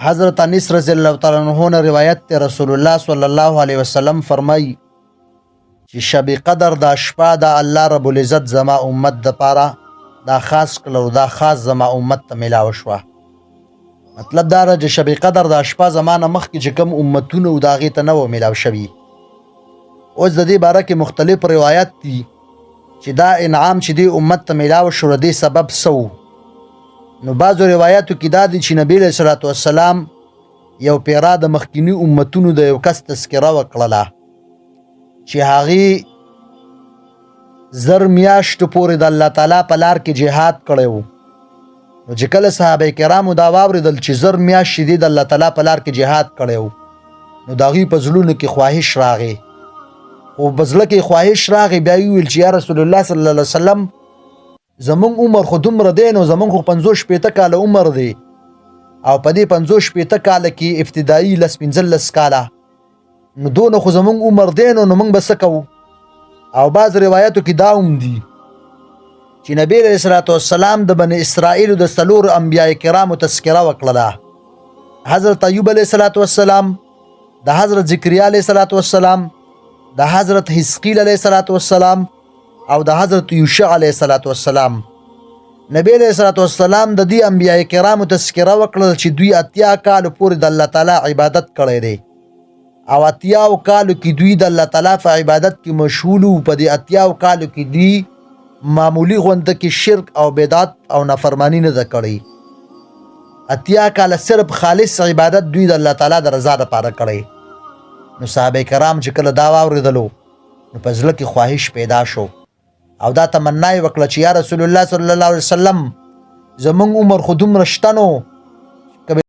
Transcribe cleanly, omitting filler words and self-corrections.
حضرت انس رضی اللہ تعالیٰ عنہ نے روایت تے رسول الله صلی الله علیه وسلم فرمای چې شب قدر دا شپه دا الله رب العزت زما امت د پاره دا خاص کړو، دا خاص زما امت ته ملاو شوه. مطلب دا چې شب قدر دا شپه زمانه مخکې چې کوم امتونه و د هغې ته نه و ملاو شوي. اوس د دې باره کې مختلف روایت دي چې دا انعام چې دې امت ته ملاو شو د دې سبب څه و. نو بعضو روایاتو کې دا دي چې نبی علیه صلات وسلام یو پیرا د مخکینی امتونو د یو کس تذکره وکړله چې هغې زر میاشتو پورې د الله تعالی په لار کې جهاد کړی و. نو چې کله صحابه کرامو دا واورېدل چې زر میاشتې دې د الله تعالی په لار کې جهاد کړی و، نو د هغوی په زړونو کې خواهش راغی. خو په زړه کې خواهش راغی، بیا یې وویل چې یا رسول الله صلی الله علیه وسلم زمونږ عمر خو دومره دی، نو زمونږ خو 50-60 کاله عمر دی، او په دې 50-60 کاله کې ابتدایي 10-15 کاله، نو دونه خو زمونږ عمر دی، نو موږ به څه کوو؟ او بعض روایاتو کې دا هم دي چې نبی علیه الصلاة والسلام د بني اسرائیلو د 4 انبیاء کرامو تذکره وکړله. حضرت ایوب علیه الصلاة والسلام، د حضرت ذکریا علیه الصلاة والسلام، د حضرت حزقیل علیه الصلاة والسلام، او د حضرت یوشع علیه الصلاة والسلام. نبی علیه الصلاة والسلام د دې انبیاء کرامو تذکره وکړل چې دوی 80 کالو پورې د الله تعالی عبادت کړی دی، او 80 کالو کې دوی د الله تعالی په عبادت کې مشغول وو. په دې 80 کالو کې دوی معمولی غونډه کې شرک او بدعت او نافرمانی نه ده کړې. 80 کاله صرف خالص عبادت دوی د الله تعالی د رضا لپاره کړی. نو صحابه کرام چې کله دا واورېدلو، نو په زړه کې خواهش پیدا شو او دا تمنا یې وکړه چې یا رسول الله صلی الله علیه وسلم زمونږ عمر خو دومره شته نو